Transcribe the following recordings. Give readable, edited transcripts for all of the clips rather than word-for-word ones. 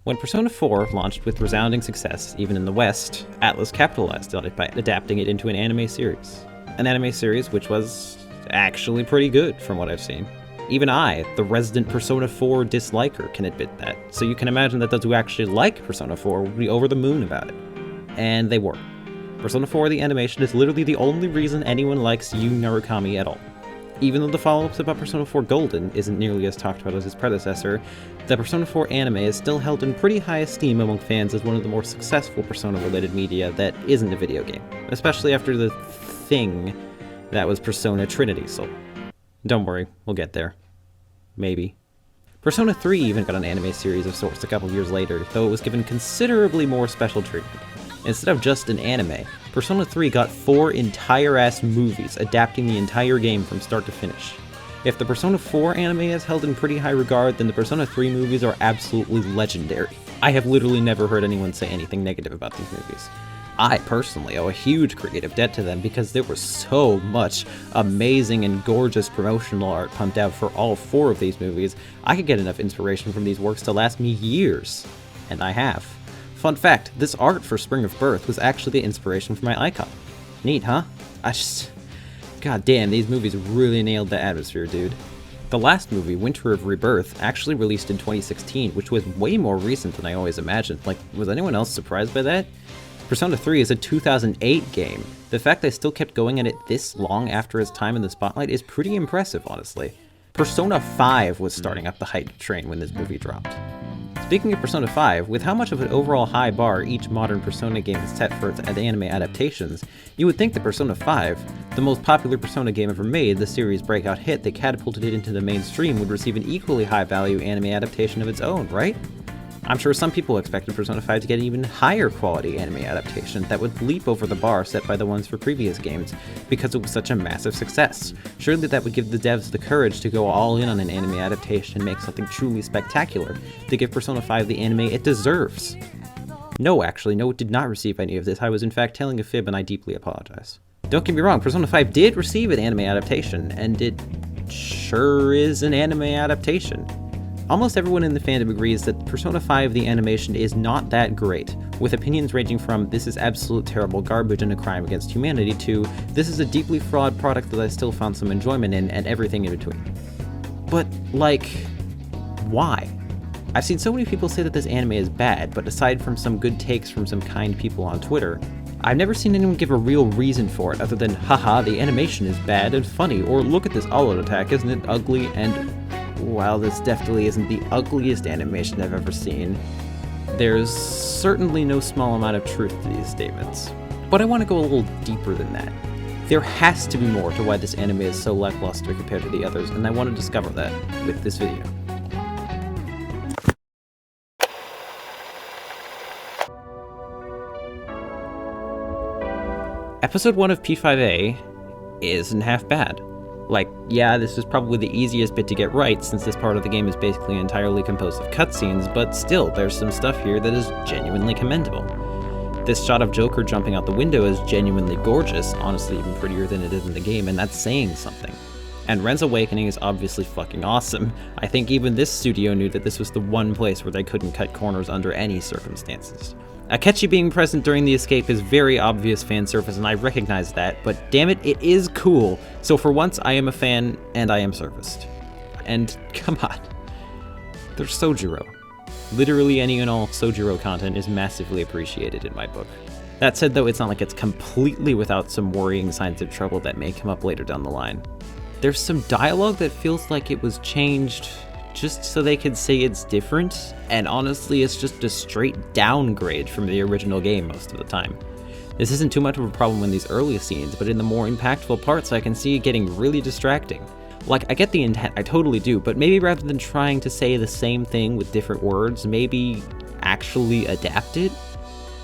When Persona 4 launched with resounding success, even in the West, Atlus capitalized on it by adapting it into an anime series. An anime series which was actually pretty good from what I've seen. Even I, the resident Persona 4 disliker, can admit that, so you can imagine that those who actually like Persona 4 would be over the moon about it. And they were. Persona 4 the animation is literally the only reason anyone likes Yu Narukami at all. Even though the follow-ups about Persona 4 Golden isn't nearly as talked about as its predecessor, the Persona 4 anime is still held in pretty high esteem among fans as one of the more successful Persona-related media that isn't a video game, especially after the thing that was Persona Trinity Soul. Don't worry, we'll get there. Maybe. Persona 3 even got an anime series of sorts a couple years later, though it was given considerably more special treatment. Instead of just an anime, Persona 3 got 4 entire-ass movies adapting the entire game from start to finish. If the Persona 4 anime is held in pretty high regard, then the Persona 3 movies are absolutely legendary. I have literally never heard anyone say anything negative about these movies. I personally owe a huge creative debt to them because there was so much amazing and gorgeous promotional art pumped out for all 4 of these movies, I could get enough inspiration from these works to last me years. And I have. Fun fact, this art for Spring of Birth was actually the inspiration for my icon. Neat, huh? God damn, these movies really nailed the atmosphere, dude. The last movie, Winter of Rebirth, actually released in 2016, which was way more recent than I always imagined. Like, was anyone else surprised by that? Persona 3 is a 2008 game. The fact they still kept going at it this long after its time in the spotlight is pretty impressive, honestly. Persona 5 was starting up the hype train when this movie dropped. Speaking of Persona 5, with how much of an overall high bar each modern Persona game is set for its anime adaptations, you would think that Persona 5, the most popular Persona game ever made, the series' breakout hit that catapulted it into the mainstream, would receive an equally high-value anime adaptation of its own, right? I'm sure some people expected Persona 5 to get an even higher quality anime adaptation that would leap over the bar set by the ones for previous games, because it was such a massive success. Surely that would give the devs the courage to go all in on an anime adaptation and make something truly spectacular, to give Persona 5 the anime it deserves. No, actually, no, it did not receive any of this. I was in fact telling a fib and I deeply apologize. Don't get me wrong, Persona 5 did receive an anime adaptation, and it sure is an anime adaptation. Almost everyone in the fandom agrees that Persona 5 the animation is not that great, with opinions ranging from this is absolute terrible garbage and a crime against humanity to this is a deeply flawed product that I still found some enjoyment in, and everything in between. But, like, why? I've seen so many people say that this anime is bad, but aside from some good takes from some kind people on Twitter, I've never seen anyone give a real reason for it other than, haha, the animation is bad and funny, or look at this all-out attack, isn't it ugly, and while this definitely isn't the ugliest animation I've ever seen, there's certainly no small amount of truth to these statements. But I want to go a little deeper than that. There has to be more to why this anime is so lackluster compared to the others, and I want to discover that with this video. Episode 1 of P5A isn't half bad. Like, yeah, this is probably the easiest bit to get right, since this part of the game is basically entirely composed of cutscenes, but still, there's some stuff here that is genuinely commendable. This shot of Joker jumping out the window is genuinely gorgeous, honestly even prettier than it is in the game, and that's saying something. And Ren's Awakening is obviously fucking awesome. I think even this studio knew that this was the one place where they couldn't cut corners under any circumstances. Akechi being present during the escape is very obvious fan service, and I recognize that, but damn it, it is cool. So for once, I am a fan, and I am serviced. And come on, there's Sojiro. Literally any and all Sojiro content is massively appreciated in my book. That said though, it's not like it's completely without some worrying signs of trouble that may come up later down the line. There's some dialogue that feels like it was changed just so they could say it's different, and honestly it's just a straight downgrade from the original game most of the time. This isn't too much of a problem in these early scenes, but in the more impactful parts I can see it getting really distracting. Like, I get the intent, I totally do, but maybe rather than trying to say the same thing with different words, maybe actually adapt it?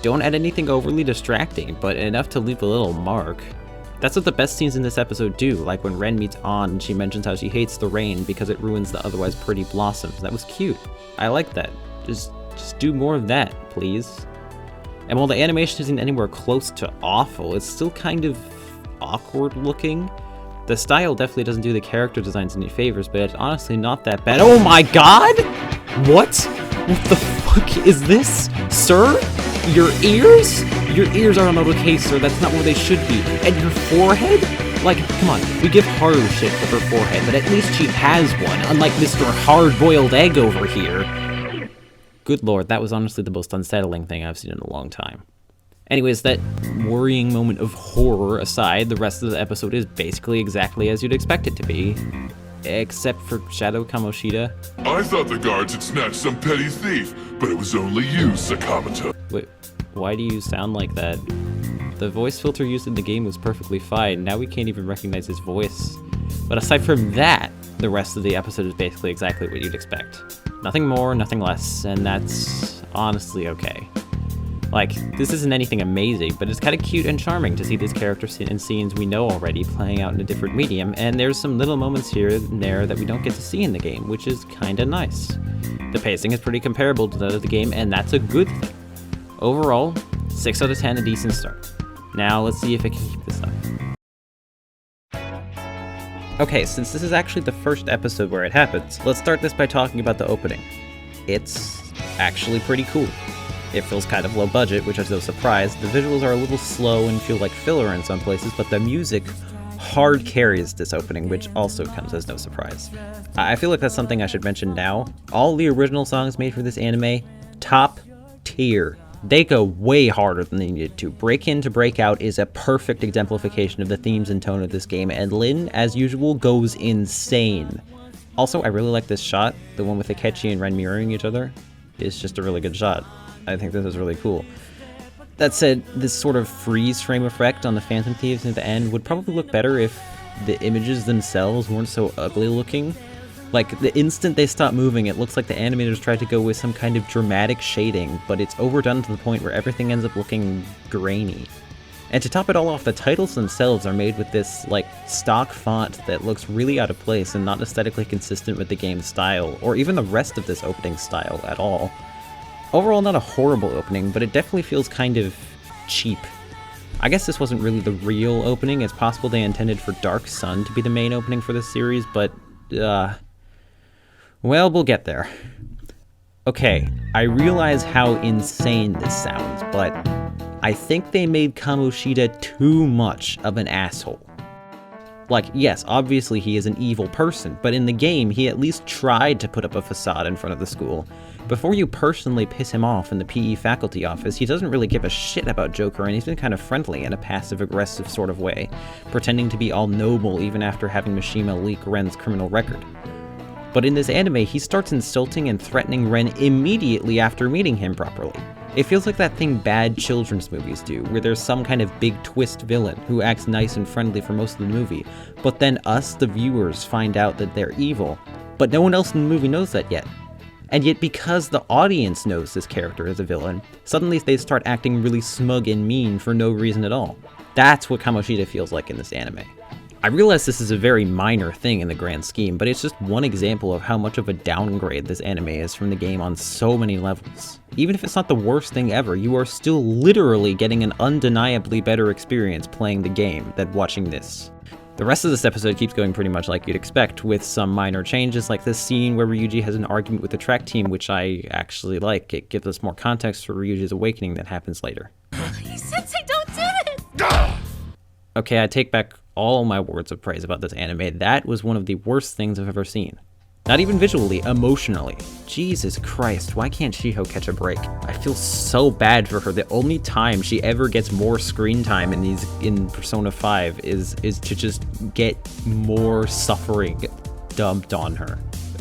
Don't add anything overly distracting, but enough to leave a little mark. That's what the best scenes in this episode do, like when Ren meets Ann and she mentions how she hates the rain because it ruins the otherwise pretty blossoms. That was cute. I like that. Just do more of that, please. And while the animation isn't anywhere close to awful, it's still kind of awkward looking. The style definitely doesn't do the character designs any favors, but it's honestly not that bad. Oh my god! What? What the fuck fuck is this, sir? Your ears? Your ears are not okay, sir. That's not where they should be. And your forehead? Like, come on, we give Haru shit for her forehead, but at least she has one, unlike Mr. Hard-Boiled Egg over here. Good lord, that was honestly the most unsettling thing I've seen in a long time. Anyways, that worrying moment of horror aside, the rest of the episode is basically exactly as you'd expect it to be. Except for Shadow Kamoshida. I thought the guards had snatched some petty thief, but it was only you, Sakamoto. Wait, why do you sound like that? The voice filter used in the game was perfectly fine, now we can't even recognize his voice. But aside from that, the rest of the episode is basically exactly what you'd expect. Nothing more, nothing less, and that's honestly okay. Like, this isn't anything amazing, but it's kind of cute and charming to see these characters and scenes we know already playing out in a different medium, and there's some little moments here and there that we don't get to see in the game, which is kinda nice. The pacing is pretty comparable to that of the game, and that's a good thing. Overall, 6 out of 10, a decent start. Now, let's see if it can keep this up. Okay, since this is actually the first episode where it happens, let's start this by talking about the opening. It's actually pretty cool. It feels kind of low budget, which is no surprise. The visuals are a little slow and feel like filler in some places, but the music hard carries this opening, which also comes as no surprise. I feel like that's something I should mention now. All the original songs made for this anime, top tier. They go way harder than they needed to. Break In to Break Out is a perfect exemplification of the themes and tone of this game, and Lin, as usual, goes insane. Also, I really like this shot, the one with Akechi and Ren mirroring each other. It's just a really good shot. I think this is really cool. That said, this sort of freeze frame effect on the Phantom Thieves at the end would probably look better if the images themselves weren't so ugly looking. Like, the instant they stop moving, it looks like the animators tried to go with some kind of dramatic shading, but it's overdone to the point where everything ends up looking grainy. And to top it all off, the titles themselves are made with this, like, stock font that looks really out of place and not aesthetically consistent with the game's style, or even the rest of this opening style at all. Overall, not a horrible opening, but it definitely feels kind of cheap. I guess this wasn't really the real opening. It's possible they intended for Dark Sun to be the main opening for this series, but, well, we'll get there. Okay, I realize how insane this sounds, but I think they made Kamoshida too much of an asshole. Like, yes, obviously he is an evil person, but in the game, he at least tried to put up a facade in front of the school. Before you personally piss him off in the PE faculty office, he doesn't really give a shit about Joker, and he's been kind of friendly in a passive-aggressive sort of way, pretending to be all noble even after having Mishima leak Ren's criminal record. But in this anime, he starts insulting and threatening Ren immediately after meeting him properly. It feels like that thing bad children's movies do, where there's some kind of big twist villain who acts nice and friendly for most of the movie, but then us, the viewers, find out that they're evil. But no one else in the movie knows that yet. And yet because the audience knows this character is a villain, suddenly they start acting really smug and mean for no reason at all. That's what Kamoshida feels like in this anime. I realize this is a very minor thing in the grand scheme, but it's just one example of how much of a downgrade this anime is from the game on so many levels. Even if it's not the worst thing ever, you are still literally getting an undeniably better experience playing the game than watching this. The rest of this episode keeps going pretty much like you'd expect, with some minor changes like this scene where Ryuji has an argument with the track team, which I actually like. It gives us more context for Ryuji's awakening that happens later. Sensei, don't do it! Okay, I take back all my words of praise about this anime. That was one of the worst things I've ever seen. Not even visually, emotionally. Jesus Christ, why can't Shiho catch a break? I feel so bad for her. The only time she ever gets more screen time in Persona 5 is to just get more suffering dumped on her.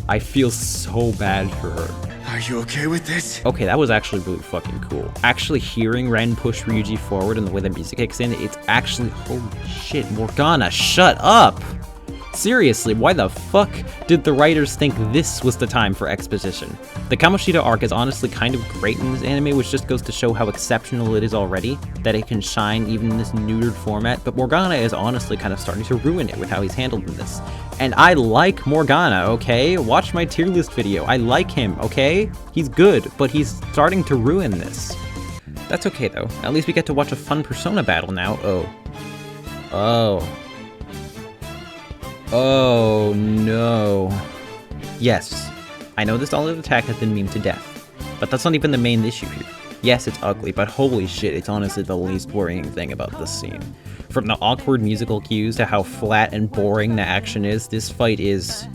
I feel so bad for her. Are you okay with this? Okay, that was actually really fucking cool. Actually hearing Ren push Ryuji forward and the way the music kicks in, it's actually, holy shit, Morgana, shut up! Seriously, why the fuck did the writers think this was the time for exposition? The Kamoshida arc is honestly kind of great in this anime, which just goes to show how exceptional it is already, that it can shine even in this neutered format, but Morgana is honestly kind of starting to ruin it with how he's handled in this. And I like Morgana, okay? Watch my tier list video. I like him, okay? He's good, but he's starting to ruin this. That's okay though. At least we get to watch a fun Persona battle now. Oh no. Yes, I know this olive attack has been memed to death, But that's not even the main issue here. Yes, it's ugly, but holy shit, it's honestly the least worrying thing about this scene. From the awkward musical cues to how flat and boring the action is, this fight is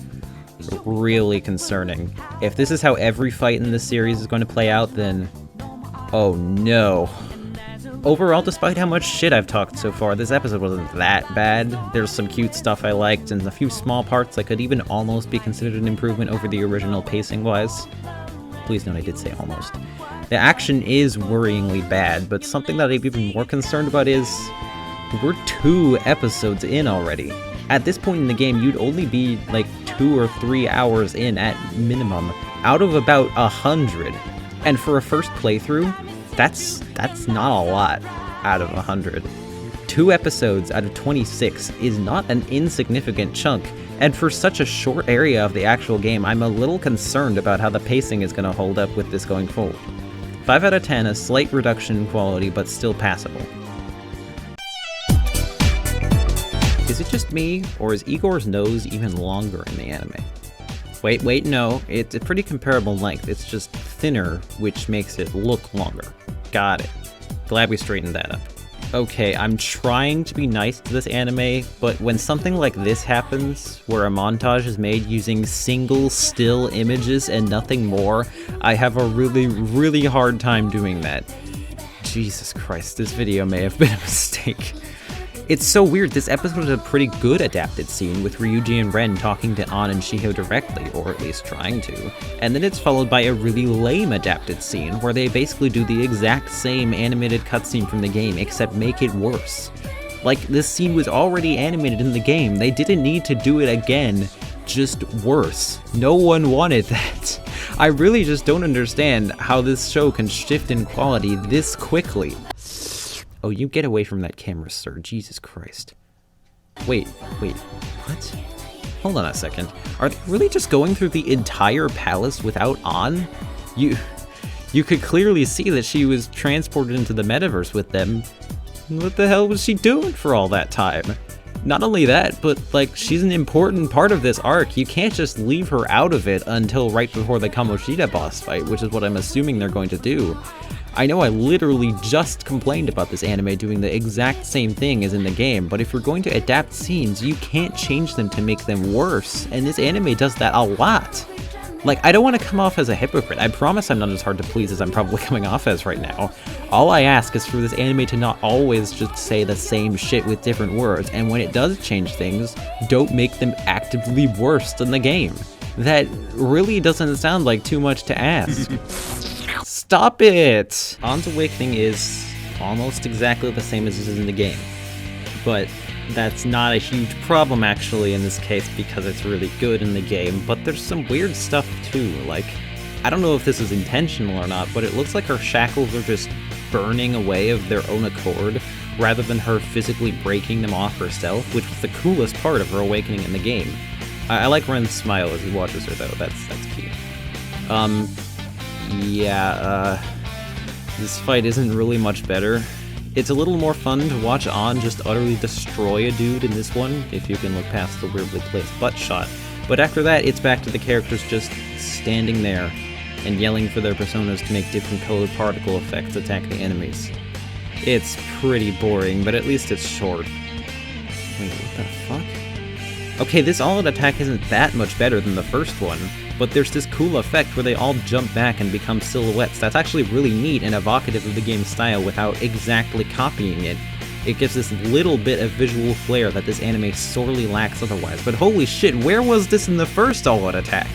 really concerning. If this is how every fight in this series is going to play out, then... oh no. Overall, despite how much shit I've talked so far, this episode wasn't that bad. There's some cute stuff I liked, and a few small parts that could even almost be considered an improvement over the original pacing-wise. Please note I did say almost. The action is worryingly bad, but something that I'm even more concerned about is... we're 2 episodes in already. At this point in the game, you'd only be like 2 or 3 hours in at minimum, out of about 100. And for a first playthrough, that's not a lot out of 100. 2 episodes out of 26 is not an insignificant chunk, and for such a short area of the actual game, I'm a little concerned about how the pacing is going to hold up with this going forward. 5 out of 10, a slight reduction in quality, but still passable. Is it just me, or is Igor's nose even longer in the anime? Wait, no, it's a pretty comparable length, it's just thinner, which makes it look longer. Got it. Glad we straightened that up. Okay, I'm trying to be nice to this anime, but when something like this happens, where a montage is made using single still images and nothing more, I have a really hard time doing that. Jesus Christ, this video may have been a mistake. It's so weird, this episode is a pretty good adapted scene with Ryuji and Ren talking to An and Shiho directly, or at least trying to, and then it's followed by a really lame adapted scene where they basically do the exact same animated cutscene from the game, except make it worse. Like, this scene was already animated in the game, they didn't need to do it again, just worse. No one wanted that. I really just don't understand how this show can shift in quality this quickly. Oh, you get away from that camera, sir. Jesus Christ. Wait, what? Hold on a second. Are they really just going through the entire palace without An? You could clearly see that she was transported into the metaverse with them. What the hell was she doing for all that time? Not only that, but like, she's an important part of this arc. You can't just leave her out of it until right before the Kamoshida boss fight, which is what I'm assuming they're going to do. I know I literally just complained about this anime doing the exact same thing as in the game, but if you're going to adapt scenes, you can't change them to make them worse, and this anime does that a lot. Like, I don't want to come off as a hypocrite. I promise I'm not as hard to please as I'm probably coming off as right now. All I ask is for this anime to not always just say the same shit with different words, and when it does change things, don't make them actively worse than the game. That really doesn't sound like too much to ask. Stop it! An's Awakening is almost exactly the same as it is in the game, but that's not a huge problem actually in this case because it's really good in the game, but there's some weird stuff too, like, I don't know if this is intentional or not, but it looks like her shackles are just burning away of their own accord, rather than her physically breaking them off herself, which was the coolest part of her awakening in the game. I like Ren's smile as he watches her though, that's cute. This fight isn't really much better. It's a little more fun to watch An just utterly destroy a dude in this one, if you can look past the weirdly placed butt shot. But after that, it's back to the characters just standing there and yelling for their personas to make different colored particle effects attack the enemies. It's pretty boring, but at least it's short. Wait, what the fuck? Okay, this all-out attack isn't that much better than the first one, but there's this cool effect where they all jump back and become silhouettes that's actually really neat and evocative of the game's style without exactly copying it. It gives this little bit of visual flair that this anime sorely lacks otherwise, but holy shit, where was this in the first all-out attack?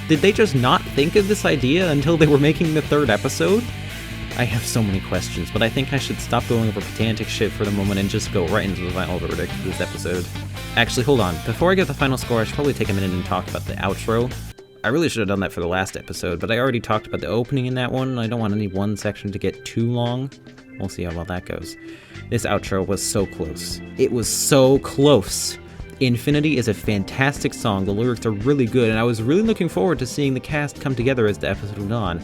Did they just not think of this idea until they were making the 3rd episode? I have so many questions, but I think I should stop going over pedantic shit for the moment and just go right into the final verdict of this episode. Actually, hold on. Before I give the final score, I should probably take a minute and talk about the outro. I really should have done that for the last episode, but I already talked about the opening in that one, and I don't want any one section to get too long. We'll see how well that goes. This outro was so close. It was so close. Infinity is a fantastic song, the lyrics are really good, and I was really looking forward to seeing the cast come together as the episode went on.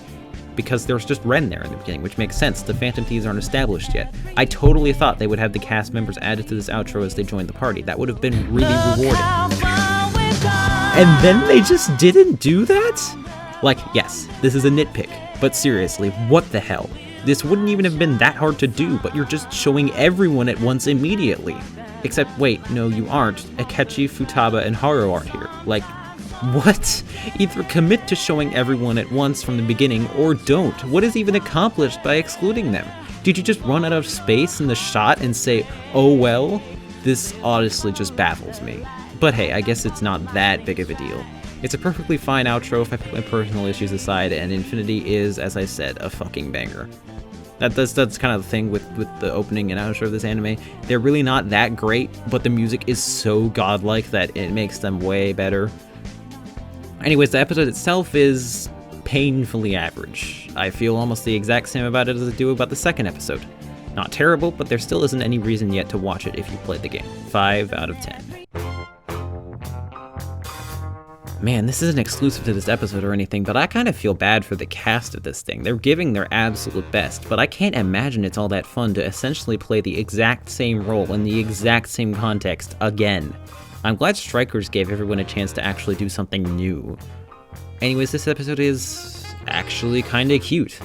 Because there was just Ren there in the beginning, which makes sense, the Phantom Thieves aren't established yet. I totally thought they would have the cast members added to this outro as they joined the party. That would have been really rewarding. And then they just didn't do that? Like, yes, this is a nitpick, But seriously, what the hell? This wouldn't even have been that hard to do, but you're just showing everyone at once immediately. Except, wait, no you aren't. Akechi, Futaba, and Haru aren't here. Like, what? Either commit to showing everyone at once from the beginning, or don't. What is even accomplished by excluding them? Did you just run out of space in the shot and say, oh well? This honestly just baffles me. But hey, I guess it's not that big of a deal. It's a perfectly fine outro if I put my personal issues aside, and Infinity is, as I said, a fucking banger. That's kind of the thing with the opening and outro of this anime. They're really not that great, but the music is so godlike that it makes them way better. Anyways, the episode itself is painfully average. I feel almost the exact same about it as I do about the second episode. Not terrible, but there still isn't any reason yet to watch it if you played the game. 5 out of 10. Man, this isn't exclusive to this episode or anything, but I kind of feel bad for the cast of this thing. They're giving their absolute best, but I can't imagine it's all that fun to essentially play the exact same role in the exact same context again. I'm glad Strikers gave everyone a chance to actually do something new. Anyways, this episode is actually kinda cute.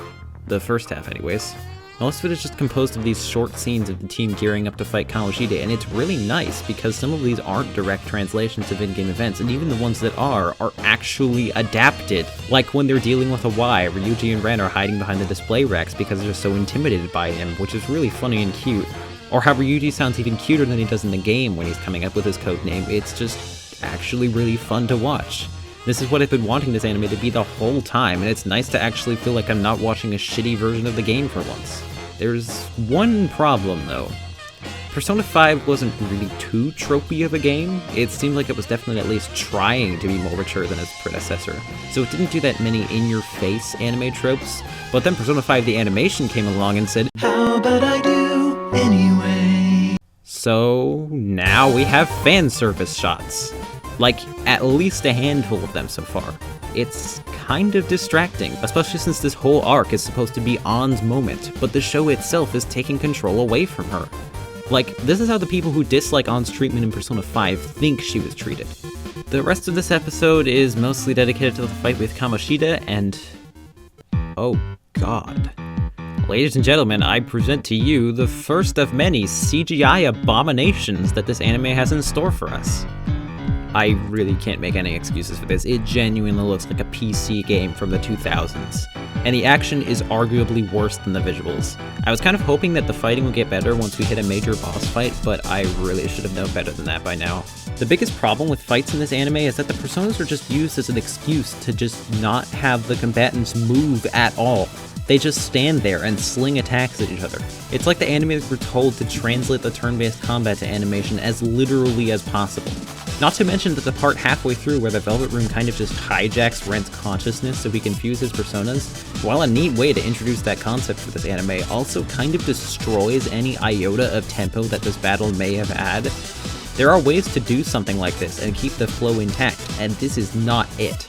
The first half, anyways. Most of it is just composed of these short scenes of the team gearing up to fight Kamoshida, and it's really nice because some of these aren't direct translations of in-game events, and even the ones that are actually adapted. Like when they're dealing with a Y, Ryuji and Ren are hiding behind the display racks because they're so intimidated by him, which is really funny and cute. Or how Ryuji sounds even cuter than he does in the game when he's coming up with his code name. It's just actually really fun to watch. This is what I've been wanting this anime to be the whole time, and it's nice to actually feel like I'm not watching a shitty version of the game for once. There's one problem though. Persona 5 wasn't really too tropey of a game. It seemed like it was definitely at least trying to be more mature than its predecessor. So it didn't do that many in-your-face anime tropes, but then Persona 5 the animation came along and said, how about I do anyway? So now we have fan service shots. Like, at least a handful of them so far. It's kind of distracting, especially since this whole arc is supposed to be Ann's moment, but the show itself is taking control away from her. Like, this is how the people who dislike Ann's treatment in Persona 5 think she was treated. The rest of this episode is mostly dedicated to the fight with Kamoshida, and... oh god. Ladies and gentlemen, I present to you the first of many CGI abominations that this anime has in store for us. I really can't make any excuses for this. It genuinely looks like a PC game from the 2000s. And the action is arguably worse than the visuals. I was kind of hoping that the fighting would get better once we hit a major boss fight, but I really should have known better than that by now. The biggest problem with fights in this anime is that the personas are just used as an excuse to just not have the combatants move at all. They just stand there and sling attacks at each other. It's like the animators were told to translate the turn-based combat to animation as literally as possible. Not to mention that the part halfway through where the Velvet Room kind of just hijacks Ren's consciousness so he can fuse his personas, while a neat way to introduce that concept for this anime, also kind of destroys any iota of tempo that this battle may have had. There are ways to do something like this and keep the flow intact, and this is not it.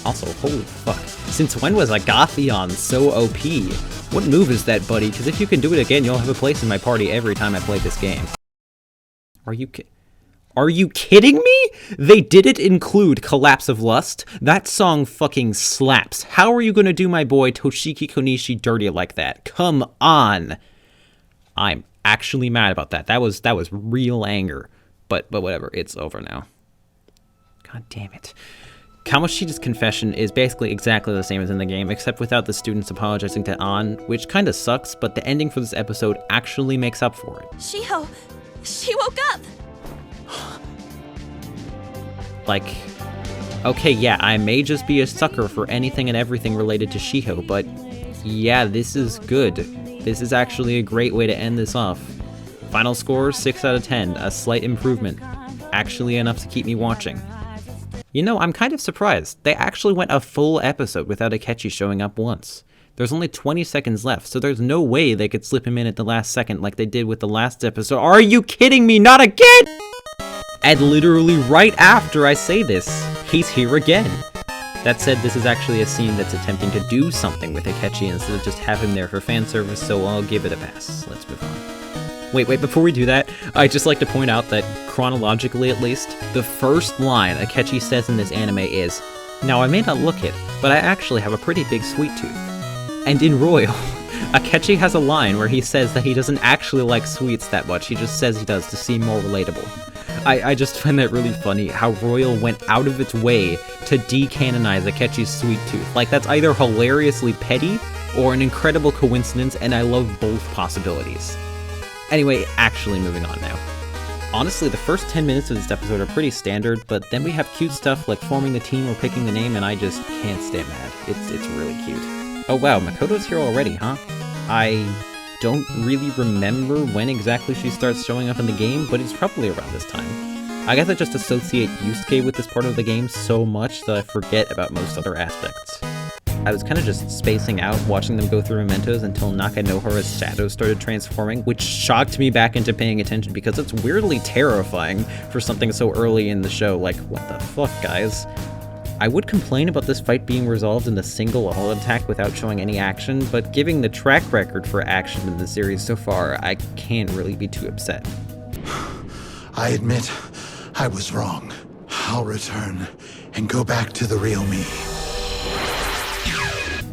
Also, holy fuck, since when was Agathion so OP? What move is that, buddy? Because if you can do it again, you'll have a place in my party every time I play this game. Are you kidding me? They didn't include Collapse of Lust? That song fucking slaps. How are you gonna do my boy Toshiki Konishi dirty like that? Come on. I'm actually mad about that. That was real anger. But whatever, it's over now. God damn it. Kamoshida's confession is basically exactly the same as in the game, except without the students apologizing to Ann, which kinda sucks, but the ending for this episode actually makes up for it. Shiho, she woke up! Like, okay, yeah, I may just be a sucker for anything and everything related to Shiho, but yeah, this is good. This is actually a great way to end this off. Final score, 6 out of 10, a slight improvement. Actually enough to keep me watching. You know, I'm kind of surprised. They actually went a full episode without Akechi showing up once. There's only 20 seconds left, so there's no way they could slip him in at the last second like they did with the last episode. Are you kidding me? Not again! And literally right after I say this, he's here again. That said, this is actually a scene that's attempting to do something with Akechi instead of just have him there for fan service, so I'll give it a pass. Let's move on. Wait, before we do that, I'd just like to point out that, chronologically at least, the first line Akechi says in this anime is, "Now I may not look it, but I actually have a pretty big sweet tooth." And in Royal, Akechi has a line where he says that he doesn't actually like sweets that much, he just says he does to seem more relatable. I just find that really funny, how Royal went out of its way to decanonize Akechi's sweet tooth. Like, that's either hilariously petty or an incredible coincidence, and I love both possibilities. Anyway, actually moving on now. Honestly, the first 10 minutes of this episode are pretty standard, but then we have cute stuff like forming the team or picking the name, and I just can't stay mad. It's really cute. Oh wow, Makoto's here already, huh? I don't really remember when exactly she starts showing up in the game, but it's probably around this time. I guess I just associate Yusuke with this part of the game so much that I forget about most other aspects. I was kind of just spacing out watching them go through mementos until Nakanohara's shadow started transforming, which shocked me back into paying attention because it's weirdly terrifying for something so early in the show. Like, what the fuck, guys? I would complain about this fight being resolved in a single all attack without showing any action, but given the track record for action in the series so far, I can't really be too upset. I admit, I was wrong. I'll return and go back to the real me.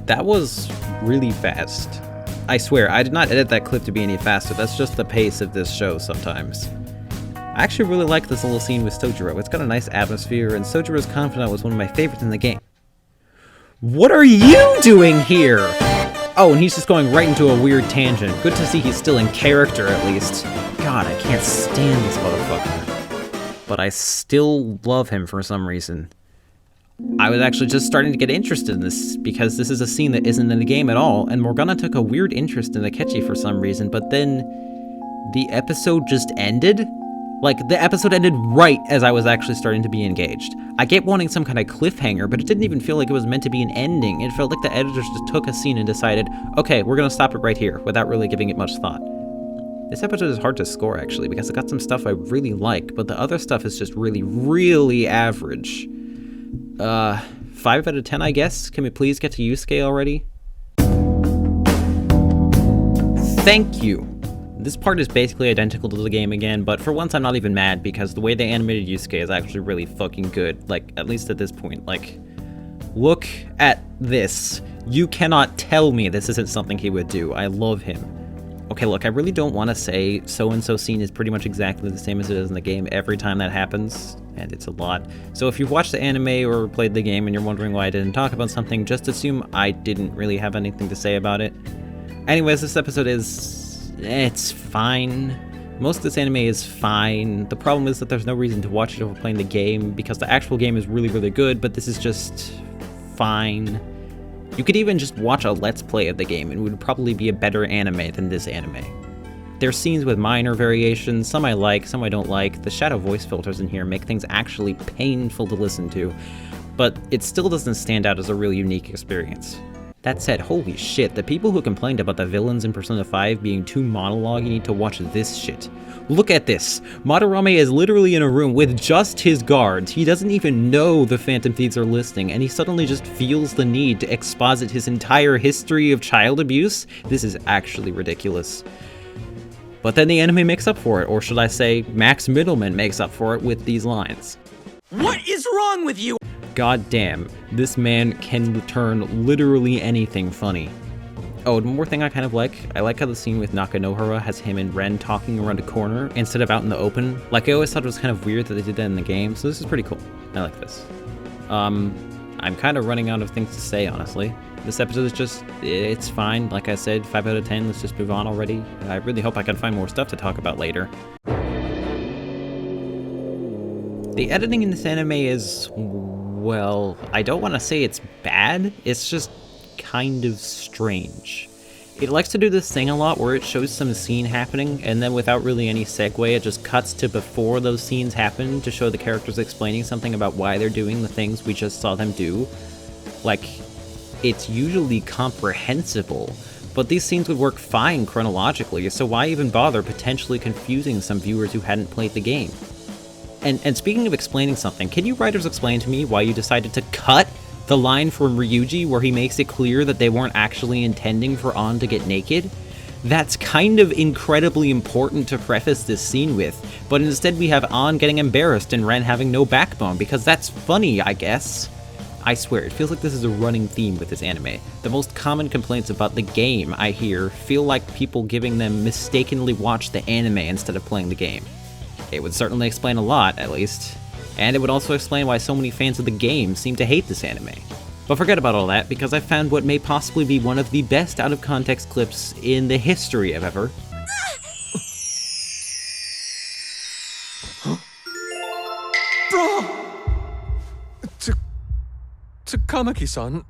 That was really fast. I swear, I did not edit that clip to be any faster, that's just the pace of this show sometimes. I actually really like this little scene with Sojiro. It's got a nice atmosphere, and Sojiro's confidant was one of my favorites in the game. What are you doing here? Oh, and he's just going right into a weird tangent. Good to see he's still in character, at least. God, I can't stand this motherfucker. But I still love him for some reason. I was actually just starting to get interested in this, because this is a scene that isn't in the game at all, and Morgana took a weird interest in Akechi for some reason, but then the episode just ended? Like, the episode ended right as I was actually starting to be engaged. I get wanting some kind of cliffhanger, but it didn't even feel like it was meant to be an ending. It felt like the editors just took a scene and decided, okay, we're gonna stop it right here, without really giving it much thought. This episode is hard to score, actually, because it got some stuff I really like, but the other stuff is just really, really average. 5 out of 10, I guess? Can we please get to Yusuke already? Thank you! This part is basically identical to the game again, but for once I'm not even mad because the way they animated Yusuke is actually really fucking good, like, at least at this point. Like, look at this. You cannot tell me this isn't something he would do. I love him. Okay, look, I really don't want to say so-and-so scene is pretty much exactly the same as it is in the game every time that happens, and it's a lot. So if you've watched the anime or played the game and you're wondering why I didn't talk about something, just assume I didn't really have anything to say about it. Anyways, this episode it's fine. Most of this anime is fine. The problem is that there's no reason to watch it over playing the game because the actual game is really, really good, but this is just fine. You could even just watch a Let's Play of the game and it would probably be a better anime than this anime. There's scenes with minor variations, some I like, some I don't like. The shadow voice filters in here make things actually painful to listen to, but it still doesn't stand out as a really unique experience. That said, holy shit, the people who complained about the villains in Persona 5 being too monologue need to watch this shit. Look at this! Madarame is literally in a room with just his guards. He doesn't even know the Phantom Thieves are listening, and he suddenly just feels the need to exposit his entire history of child abuse? This is actually ridiculous. But then the anime makes up for it, or should I say, Max Mittelman makes up for it with these lines. What is wrong with you? God damn, this man can turn literally anything funny. Oh, and one more thing I kind of like. I like how the scene with Nakanohara has him and Ren talking around a corner instead of out in the open. Like, I always thought it was kind of weird that they did that in the game, so this is pretty cool. I like this. I'm kind of running out of things to say, honestly. This episode is just, it's fine. Like I said, 5 out of 10, let's just move on already. I really hope I can find more stuff to talk about later. The editing in this anime is, well, I don't want to say it's bad, it's just kind of strange. It likes to do this thing a lot where it shows some scene happening, and then without really any segue, it just cuts to before those scenes happen to show the characters explaining something about why they're doing the things we just saw them do. Like, it's usually comprehensible, but these scenes would work fine chronologically, so why even bother potentially confusing some viewers who hadn't played the game? And speaking of explaining something, can you writers explain to me why you decided to cut the line from Ryuji where he makes it clear that they weren't actually intending for An to get naked? That's kind of incredibly important to preface this scene with, but instead we have An getting embarrassed and Ren having no backbone, because that's funny, I guess. I swear, it feels like this is a running theme with this anime. The most common complaints about the game I hear feel like people giving them mistakenly watch the anime instead of playing the game. It would certainly explain a lot, at least. And it would also explain why so many fans of the game seem to hate this anime. But forget about all that, because I found what may possibly be one of the best out-of-context clips in the history of ever. Takamaki-san.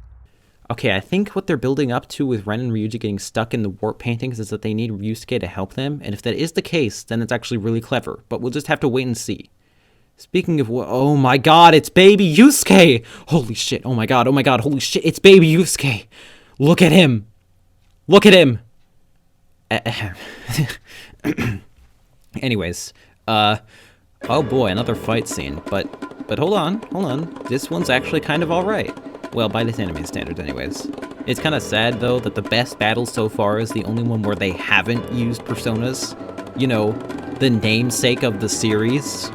Okay, I think what they're building up to with Ren and Ryuji getting stuck in the warp paintings is that they need Ryusuke to help them, and if that is the case, then it's actually really clever, but we'll just have to wait and see. Speaking of oh my god, it's baby Yusuke! Holy shit, oh my god, holy shit, it's baby Yusuke! Look at him! Look at him! Anyways, oh boy, another fight scene, but hold on, this one's actually kind of alright. Well, by this anime standards anyways. It's kind of sad though that the best battle so far is the only one where they haven't used personas. You know, the namesake of the series.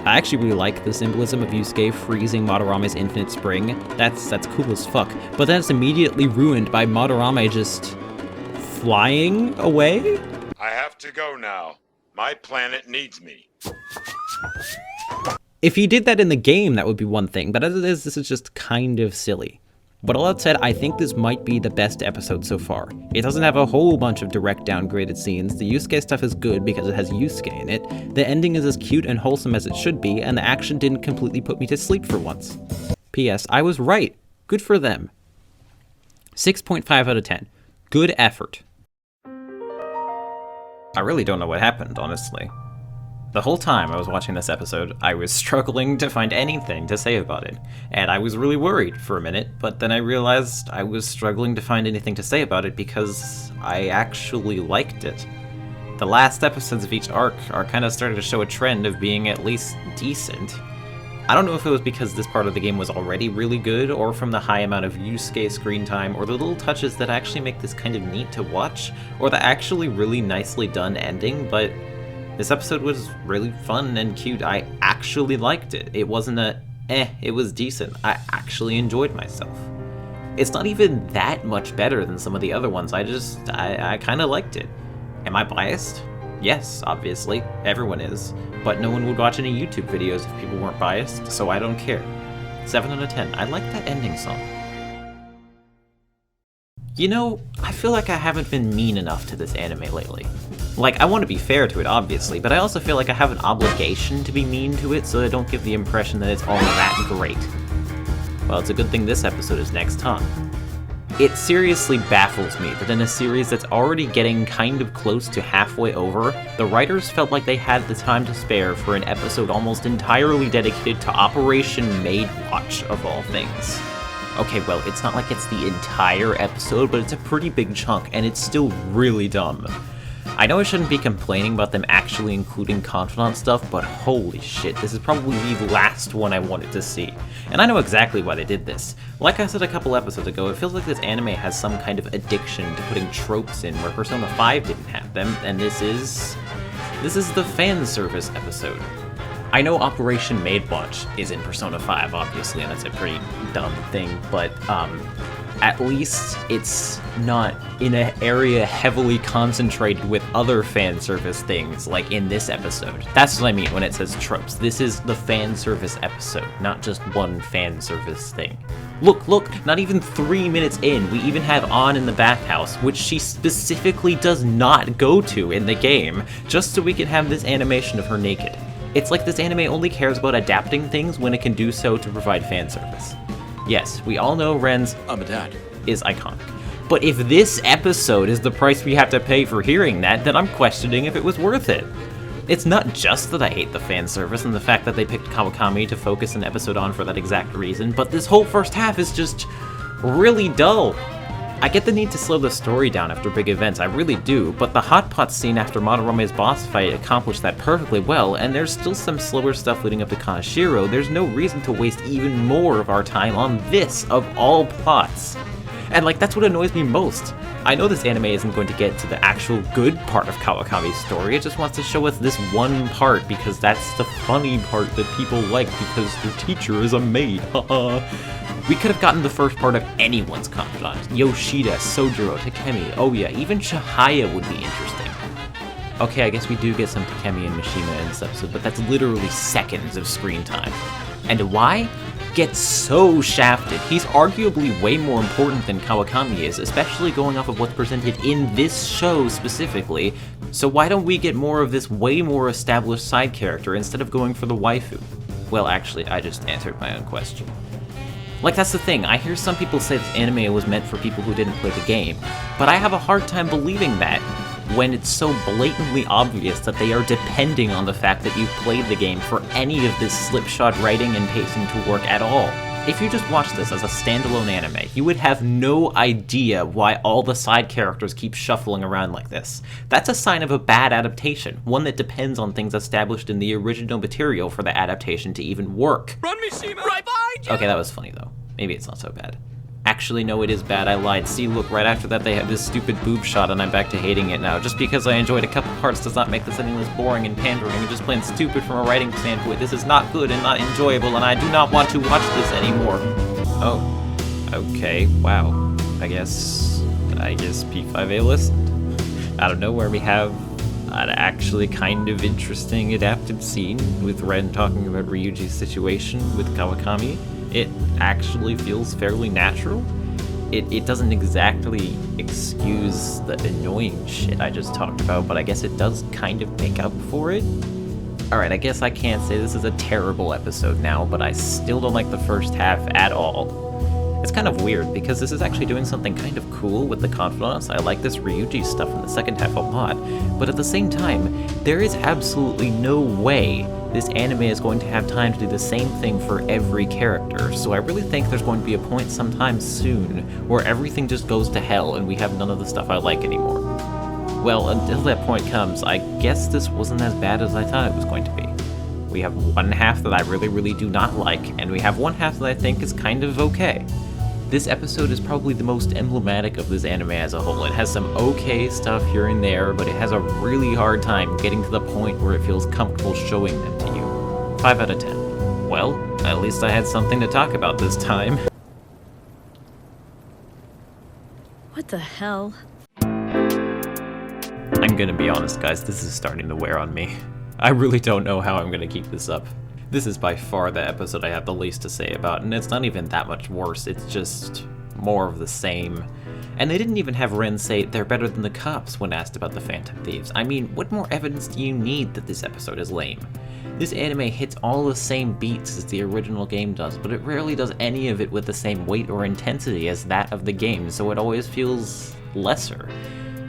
I actually really like the symbolism of Yusuke freezing Madarame's infinite spring. That's cool as fuck. But that's immediately ruined by Madarame just flying away? I have to go now. My planet needs me. If he did that in the game, that would be one thing, but as it is, this is just kind of silly. But all that said, I think this might be the best episode so far. It doesn't have a whole bunch of direct downgraded scenes, the Yusuke stuff is good because it has Yusuke in it, the ending is as cute and wholesome as it should be, and the action didn't completely put me to sleep for once. P.S. I was right. Good for them. 6.5 out of 10. Good effort. I really don't know what happened, honestly. The whole time I was watching this episode, I was struggling to find anything to say about it, and I was really worried for a minute, but then I realized I was struggling to find anything to say about it because I actually liked it. The last episodes of each arc are kind of starting to show a trend of being at least decent. I don't know if it was because this part of the game was already really good, or from the high amount of Yusuke screen time, or the little touches that actually make this kind of neat to watch, or the actually really nicely done ending, but this episode was really fun and cute. I actually liked it. It wasn't it was decent. I actually enjoyed myself. It's not even that much better than some of the other ones. I kind of liked it. Am I biased? Yes, obviously. Everyone is. But no one would watch any YouTube videos if people weren't biased, so I don't care. 7 out of 10. I like that ending song. You know, I feel like I haven't been mean enough to this anime lately. Like, I want to be fair to it, obviously, but I also feel like I have an obligation to be mean to it so I don't give the impression that it's all that great. Well, it's a good thing this episode is next, huh? It seriously baffles me that in a series that's already getting kind of close to halfway over, the writers felt like they had the time to spare for an episode almost entirely dedicated to Operation Maidwatch, of all things. Okay, well, it's not like it's the entire episode, but it's a pretty big chunk, and it's still really dumb. I know I shouldn't be complaining about them actually including confidant stuff, but holy shit, this is probably the last one I wanted to see. And I know exactly why they did this. Like I said a couple episodes ago, it feels like this anime has some kind of addiction to putting tropes in where Persona 5 didn't have them, and this is the fan service episode. I know Operation Maidwatch is in Persona 5, obviously, and that's a pretty dumb thing, but at least it's not in an area heavily concentrated with other fan service things, like in this episode. That's what I mean when it says tropes. This is the fan service episode, not just one fan service thing. Look, not even 3 minutes in, we even have Ann in the bathhouse, which she specifically does not go to in the game, just so we can have this animation of her naked. It's like this anime only cares about adapting things when it can do so to provide fan service. Yes, we all know Ren's "I'm a dad" is iconic. But if this episode is the price we have to pay for hearing that, then I'm questioning if it was worth it. It's not just that I hate the fan service and the fact that they picked Kawakami to focus an episode on for that exact reason, but this whole first half is just really dull. I get the need to slow the story down after big events, I really do, but the hot pot scene after Madarame's boss fight accomplished that perfectly well, and there's still some slower stuff leading up to Kaneshiro. There's no reason to waste even more of our time on this, of all plots. And like, that's what annoys me most. I know this anime isn't going to get to the actual good part of Kawakami's story, it just wants to show us this one part because that's the funny part that people like because their teacher is a maid, haha. We could have gotten the first part of anyone's confidant. Yoshida, Sojiro, Takemi, oh yeah, even Chihaya would be interesting. Okay, I guess we do get some Takemi and Mishima in this episode, but that's literally seconds of screen time. And why? Gets so shafted. He's arguably way more important than Kawakami is, especially going off of what's presented in this show specifically. So why don't we get more of this way more established side character instead of going for the waifu? Well, actually, I just answered my own question. Like, that's the thing, I hear some people say this anime was meant for people who didn't play the game, but I have a hard time believing that when it's so blatantly obvious that they are depending on the fact that you've played the game for any of this slipshod writing and pacing to work at all. If you just watch this as a standalone anime, you would have no idea why all the side characters keep shuffling around like this. That's a sign of a bad adaptation, one that depends on things established in the original material for the adaptation to even work. Run, Mishima! Right behind you! Okay, that was funny though. Maybe it's not so bad. Actually, no, it is bad. I lied. See, look, right after that they had this stupid boob shot and I'm back to hating it now. Just because I enjoyed a couple parts does not make this any less boring and pandering and just plain stupid from a writing standpoint. This is not good and not enjoyable and I do not want to watch this anymore. Oh. Okay, wow. I guess P5A listened. Out of nowhere we have an actually kind of interesting adapted scene with Ren talking about Ryuji's situation with Kawakami. It actually feels fairly natural. It doesn't exactly excuse the annoying shit I just talked about, but I guess it does kind of make up for it. Alright, I guess I can't say this is a terrible episode now, but I still don't like the first half at all. It's kind of weird, because this is actually doing something kind of cool with the confidants. I like this Ryuji stuff in the second half a lot, but at the same time, there is absolutely no way this anime is going to have time to do the same thing for every character, so I really think there's going to be a point sometime soon where everything just goes to hell and we have none of the stuff I like anymore. Well, until that point comes, I guess this wasn't as bad as I thought it was going to be. We have one half that I really do not like, and we have one half that I think is kind of okay. This episode is probably the most emblematic of this anime as a whole. It has some okay stuff here and there, but it has a really hard time getting to the point where it feels comfortable showing them to you. 5 out of 10. Well, at least I had something to talk about this time. What the hell? I'm gonna be honest, guys, this is starting to wear on me. I really don't know how I'm gonna keep this up. This is by far the episode I have the least to say about, and it's not even that much worse, it's just more of the same. And they didn't even have Ren say they're better than the cops when asked about the Phantom Thieves. I mean, what more evidence do you need that this episode is lame? This anime hits all the same beats as the original game does, but it rarely does any of it with the same weight or intensity as that of the game, so it always feels lesser.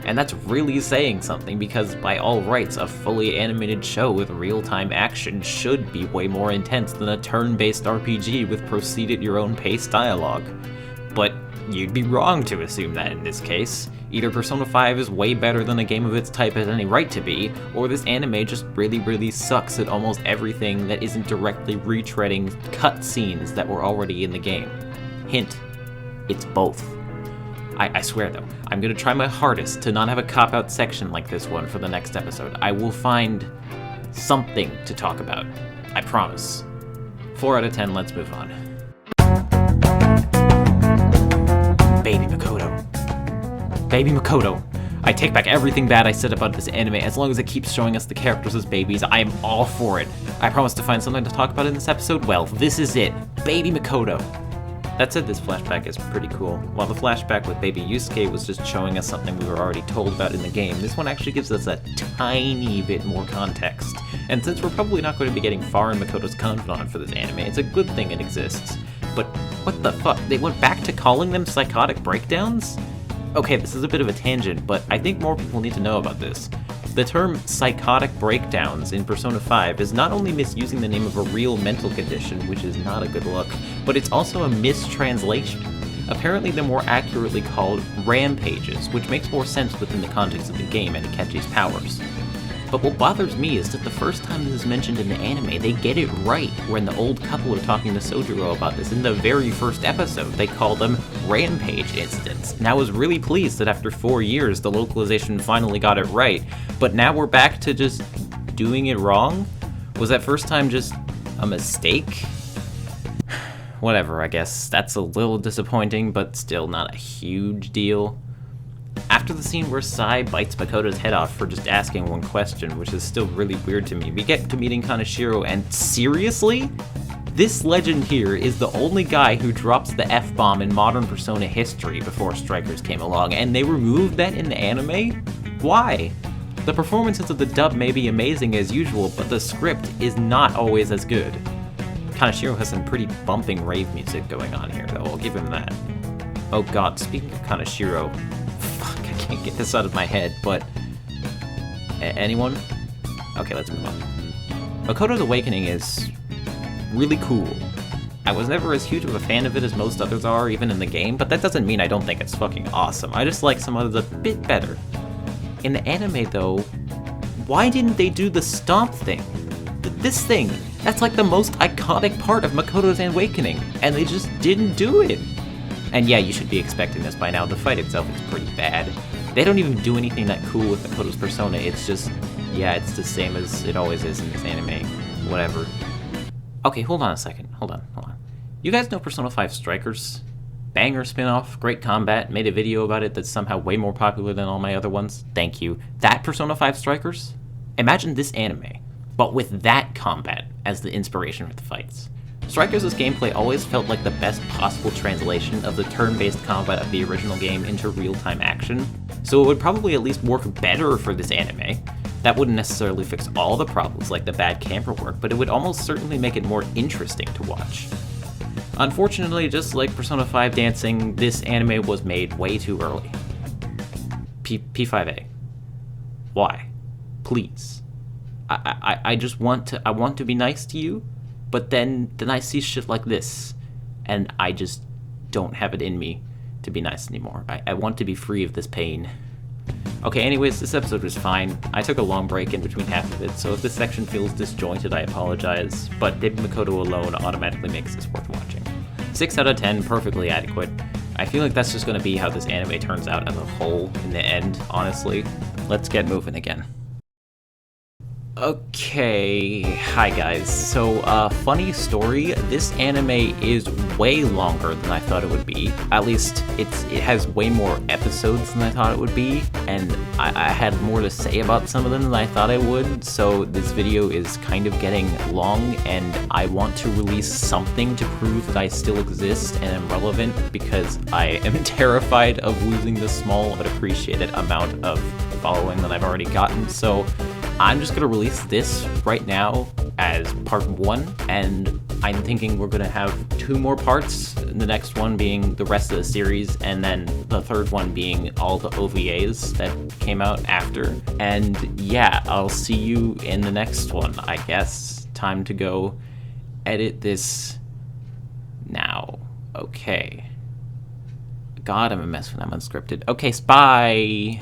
And that's really saying something, because by all rights, a fully animated show with real-time action should be way more intense than a turn-based RPG with proceed-at-your-own-pace dialogue. But you'd be wrong to assume that in this case. Either Persona 5 is way better than a game of its type has any right to be, or this anime just really sucks at almost everything that isn't directly retreading cutscenes that were already in the game. Hint, it's both. I swear though, I'm gonna try my hardest to not have a cop-out section like this one for the next episode. I will find something to talk about. I promise. 4 out of 10, let's move on. Baby Makoto. Baby Makoto. I take back everything bad I said about this anime. As long as it keeps showing us the characters as babies, I am all for it. I promise to find something to talk about in this episode. Well, this is it. Baby Makoto. That said, this flashback is pretty cool. While the flashback with Baby Yusuke was just showing us something we were already told about in the game, this one actually gives us a tiny bit more context. And since we're probably not going to be getting far in Makoto's confidant for this anime, it's a good thing it exists. But what the fuck? They went back to calling them psychotic breakdowns? Okay, this is a bit of a tangent, but I think more people need to know about this. The term psychotic breakdowns in Persona 5 is not only misusing the name of a real mental condition, which is not a good look, but it's also a mistranslation. Apparently they're more accurately called rampages, which makes more sense within the context of the game and Akechi's powers. But what bothers me is that the first time this is mentioned in the anime, they get it right, when the old couple are talking to Sojiro about this. In the very first episode, they call them Rampage incidents. And I was really pleased that after 4 years, the localization finally got it right. But now we're back to just doing it wrong? Was that first time just a mistake? Whatever, I guess. That's a little disappointing, but still not a huge deal. After the scene where Sai bites Makoto's head off for just asking one question, which is still really weird to me, we get to meeting Kaneshiro, and seriously? This legend here is the only guy who drops the F-bomb in modern Persona history before Strikers came along, and they removed that in the anime? Why? The performances of the dub may be amazing as usual, but the script is not always as good. Kaneshiro has some pretty bumping rave music going on here, though, I'll give him that. Oh god, speaking of Kaneshiro, fuck, I can't get this out of my head, but... anyone? Okay, let's move on. Makoto's Awakening is really cool. I was never as huge of a fan of it as most others are, even in the game, but that doesn't mean I don't think it's fucking awesome. I just like some others a bit better. In the anime, though, why didn't they do the stomp thing? This thing, that's like the most iconic part of Makoto's Awakening, and they just didn't do it. And yeah, you should be expecting this by now. The fight itself is pretty bad. They don't even do anything that cool with Makoto's persona. It's just, yeah, it's the same as it always is in this anime. Whatever. Okay, hold on a second. Hold on. You guys know Persona 5 Strikers? Banger spin-off, great combat, made a video about it that's somehow way more popular than all my other ones. Thank you. That Persona 5 Strikers? Imagine this anime, but with that combat as the inspiration for the fights. Strikers' gameplay always felt like the best possible translation of the turn-based combat of the original game into real-time action, so it would probably at least work better for this anime. That wouldn't necessarily fix all the problems like the bad camera work, but it would almost certainly make it more interesting to watch. Unfortunately, just like Persona 5 Dancing, this anime was made way too early. P5A. Why? Please. I just want to be nice to you, but then I see shit like this, and I just don't have it in me to be nice anymore. I want to be free of this pain. Okay, anyways, this episode was fine. I took a long break in between half of it, so if this section feels disjointed, I apologize, but Baby Makoto alone automatically makes this worth watching. 6 out of 10, perfectly adequate. I feel like that's just going to be how this anime turns out as a whole in the end, honestly. Let's get moving again. Okay, hi guys. So, funny story, this anime is way longer than I thought it would be. At least, it has way more episodes than I thought it would be, and I had more to say about some of them than I thought I would, so this video is kind of getting long, and I want to release something to prove that I still exist and am relevant, because I am terrified of losing the small but appreciated amount of following that I've already gotten, so I'm just gonna release this right now as part 1, and I'm thinking we're gonna have 2 more parts, the next one being the rest of the series, and then the third one being all the OVAs that came out after. And yeah, I'll see you in the next one, I guess. Time to go edit this now. Okay. God, I'm a mess when I'm unscripted. Okay, bye!